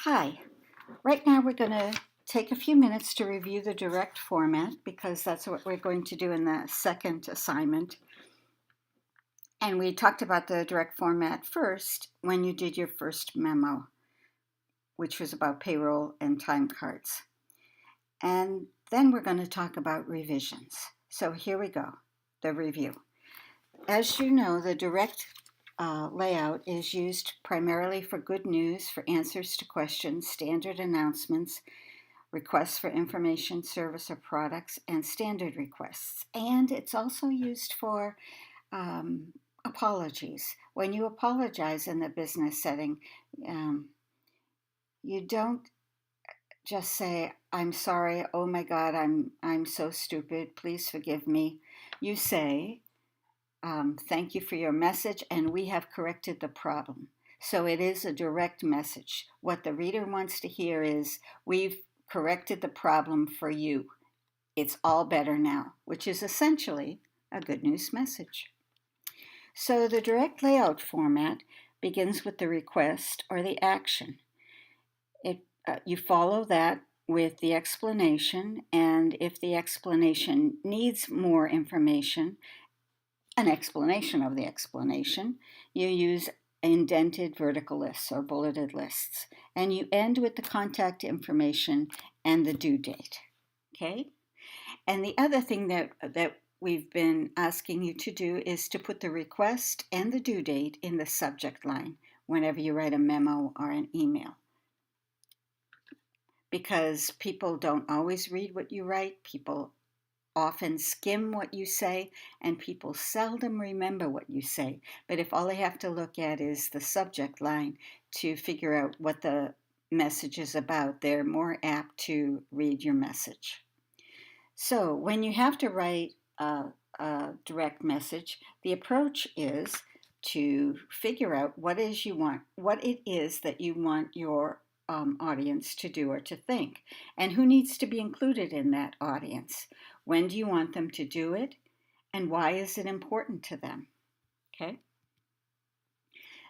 Hi. Right now we're going to take a few minutes to review the direct format because that's what we're going to do in the second assignment. And we talked about the direct format first when you did your first memo, which was about payroll and time cards. And then we're going to talk about revisions. So here we go, the review. As you know, the direct layout is used primarily for good news, for answers to questions, standard announcements, requests for information, service, or products, and standard requests. And it's also used for apologies. When you apologize in the business setting, you don't just say, "I'm sorry, oh my God, I'm so stupid, please forgive me." You say, "Thank you for your message, and we have corrected the problem." So it is a direct message. What the reader wants to hear is, "We've corrected the problem for you. It's all better now," which is essentially a good news message. So the direct layout format begins with the request or the action. You follow that with the explanation, and if the explanation needs more information, an explanation of the explanation, you use indented vertical lists or bulleted lists, and you end with the contact information and the due date. Okay? And the other thing that we've been asking you to do is to put the request and the due date in the subject line whenever you write a memo or an email. Because people don't always read what you write, people often skim what you say, and people seldom remember what you say. But if all they have to look at is the subject line to figure out what the message is about, they're more apt to read your message. So when you have to write a direct message, the approach is to figure out what it is that you want your audience to do or to think, and who needs to be included in that audience. When do you want them to do it, and why is it important to them? Okay.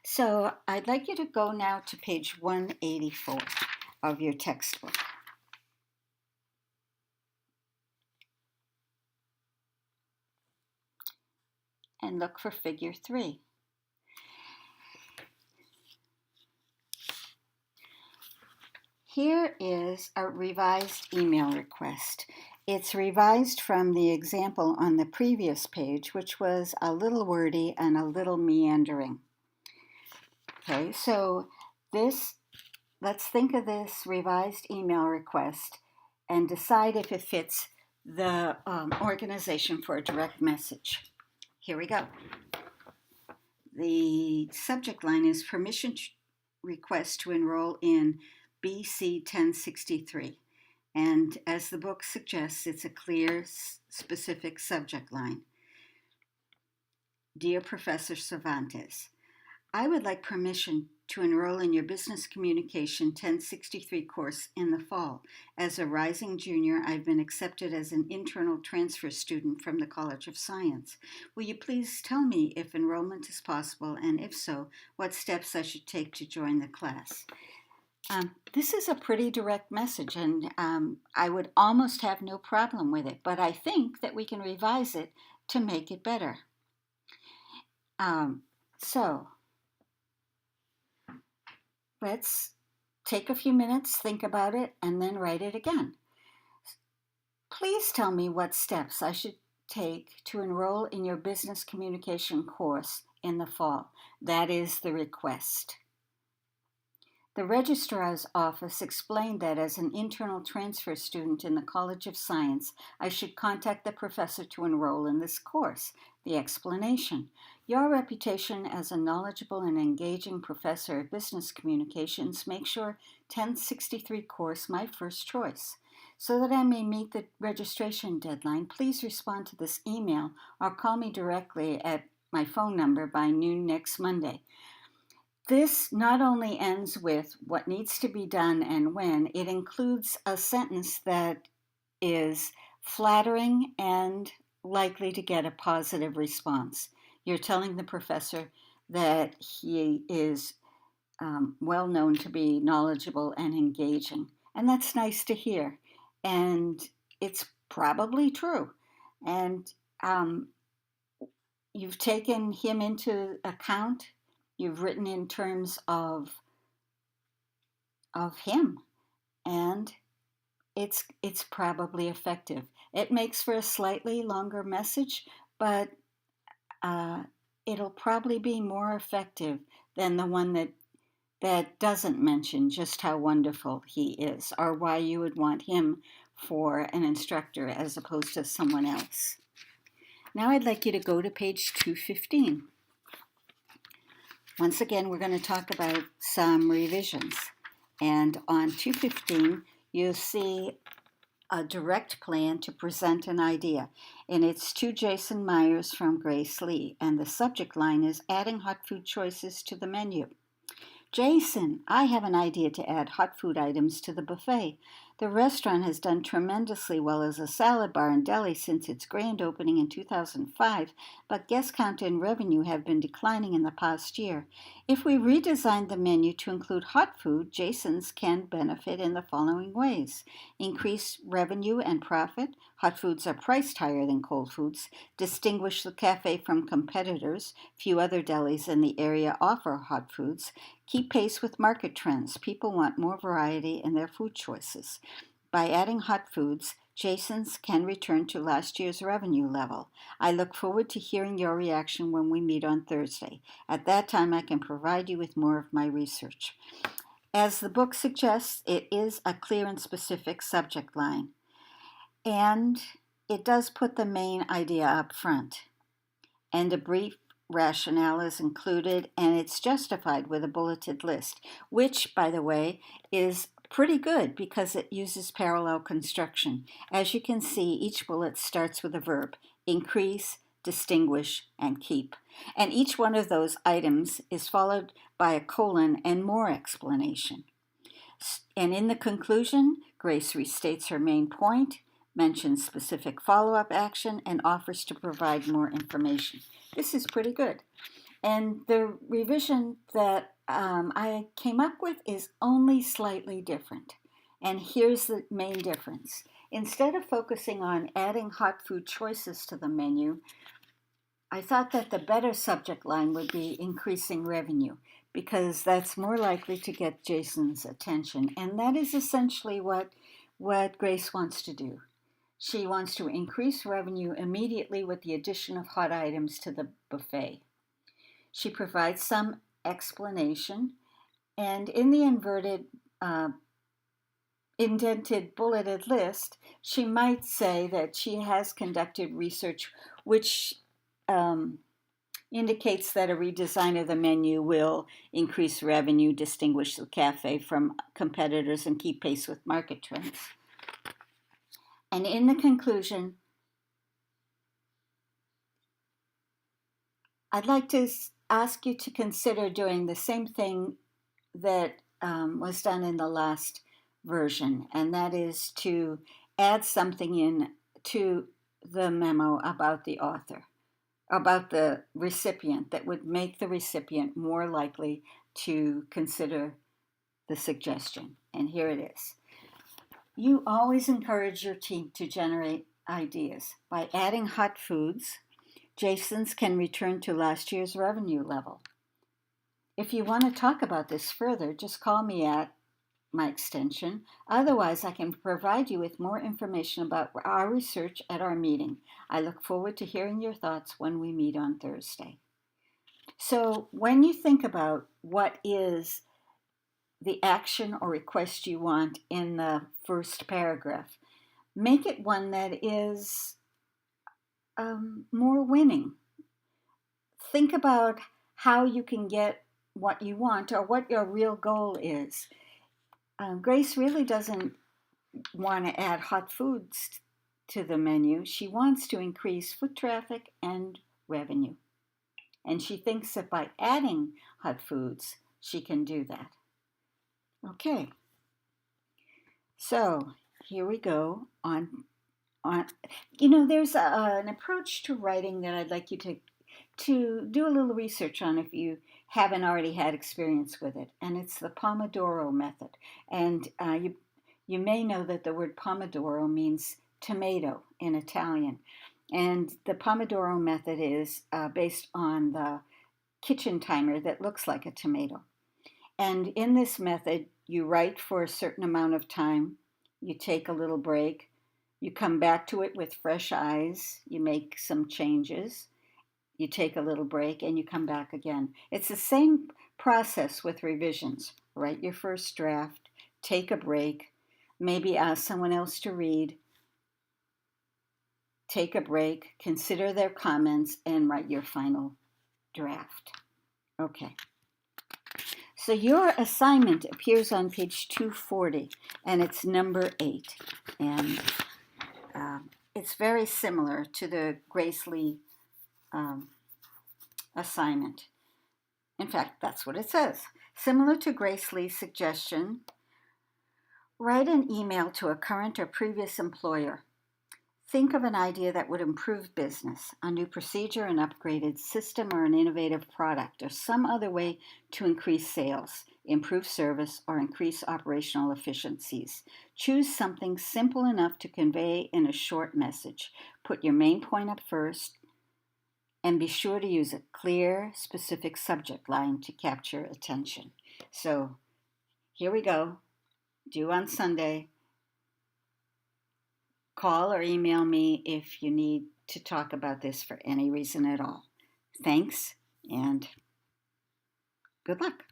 So I'd like you to go now to page 184 of your textbook. And look for figure 3. Here is a revised email request. It's revised from the example on the previous page, which was a little wordy and a little meandering. Okay, so let's think of this revised email request and decide if it fits the organization for a direct message. Here we go. The subject line is permission request to enroll in BC 1063. And as the book suggests, it's a clear, specific subject line. Dear Professor Cervantes, I would like permission to enroll in your Business Communication 1063 course in the fall. As a rising junior, I've been accepted as an internal transfer student from the College of Science. Will you please tell me if enrollment is possible, and if so, what steps I should take to join the class? This is a pretty direct message, and I would almost have no problem with it, but I think that we can revise it to make it better. So let's take a few minutes, think about it, and then write it again. Please tell me what steps I should take to enroll in your business communication course in the fall. That is the request. The registrar's office explained that as an internal transfer student in the College of Science, I should contact the professor to enroll in this course. The explanation: your reputation as a knowledgeable and engaging professor of business communications makes your 1063 course my first choice. So that I may meet the registration deadline, please respond to this email or call me directly at my phone number by noon next Monday. This not only ends with what needs to be done and when, it includes a sentence that is flattering and likely to get a positive response. You're telling the professor that he is well known to be knowledgeable and engaging. And that's nice to hear. And it's probably true. And um, you've taken him into account. You've written in terms of him, and it's probably effective. It makes for a slightly longer message, but uh, it'll probably be more effective than the one that doesn't mention just how wonderful he is or why you would want him for an instructor as opposed to someone else. Now I'd like you to go to page 215. Once again, we're going to talk about some revisions. And on 215, you'll see a direct plan to present an idea. And it's to Jason Myers from Grace Lee. And the subject line is adding hot food choices to the menu. Jason, I have an idea to add hot food items to the buffet. The restaurant has done tremendously well as a salad bar and deli since its grand opening in 2005, but guest count and revenue have been declining in the past year. If we redesigned the menu to include hot food, Jason's can benefit in the following ways: increase revenue and profit. Hot foods are priced higher than cold foods. Distinguish the cafe from competitors. Few other delis in the area offer hot foods. Keep pace with market trends. People want more variety in their food choices. By adding hot foods, Jason's can return to last year's revenue level. I look forward to hearing your reaction when we meet on Thursday. At that time, I can provide you with more of my research. As the book suggests, it is a clear and specific subject line, and it does put the main idea up front. And a brief rationale is included, and it's justified with a bulleted list, which, by the way, is pretty good because it uses parallel construction. As you can see, each bullet starts with a verb: increase, distinguish, and keep. And each one of those items is followed by a colon and more explanation. And in the conclusion, Grace restates her main point, mentions specific follow-up action, and offers to provide more information. This is pretty good. And the revision that I came up with is only slightly different. And here's the main difference. Instead of focusing on adding hot food choices to the menu, I thought that the better subject line would be increasing revenue, because that's more likely to get Jason's attention. And that is essentially what Grace wants to do. She wants to increase revenue immediately with the addition of hot items to the buffet. She provides some explanation, and in the indented bulleted list, she might say that she has conducted research which indicates that a redesign of the menu will increase revenue, distinguish the cafe from competitors, and keep pace with market trends. And in the conclusion, I'd like to ask you to consider doing the same thing that was done in the last version, and that is to add something in to the memo about the author, about the recipient, that would make the recipient more likely to consider the suggestion. And here it is. You always encourage your team to generate ideas. By adding hot foods, Jason's can return to last year's revenue level. If you want to talk about this further, just call me at my extension. Otherwise, I can provide you with more information about our research at our meeting. I look forward to hearing your thoughts when we meet on Thursday. So when you think about what is the action or request you want in the first paragraph, make it one that is more winning. Think about how you can get what you want or what your real goal is. Grace really doesn't want to add hot foods to the menu. She wants to increase foot traffic and revenue. And she thinks that by adding hot foods, she can do that. Okay. So here we go on there's an approach to writing that I'd like you to do a little research on if you haven't already had experience with it, and it's the Pomodoro method. And you may know that the word Pomodoro means tomato in Italian. And the Pomodoro method is based on the kitchen timer that looks like a tomato. And in this method, you write for a certain amount of time, you take a little break, you come back to it with fresh eyes, you make some changes, you take a little break, and you come back again. It's the same process with revisions. Write your first draft, take a break, maybe ask someone else to read, take a break, consider their comments, and write your final draft. Okay. So your assignment appears on page 240, and it's number 8. And it's very similar to the Grace Lee assignment. In fact, that's what it says. Similar to Grace Lee's suggestion, write an email to a current or previous employer. Think of an idea that would improve business, a new procedure, an upgraded system, or an innovative product, or some other way to increase sales, improve service, or increase operational efficiencies. Choose something simple enough to convey in a short message. Put your main point up first, and be sure to use a clear, specific subject line to capture attention. So here we go. Due on Sunday. Call or email me if you need to talk about this for any reason at all. Thanks, and good luck.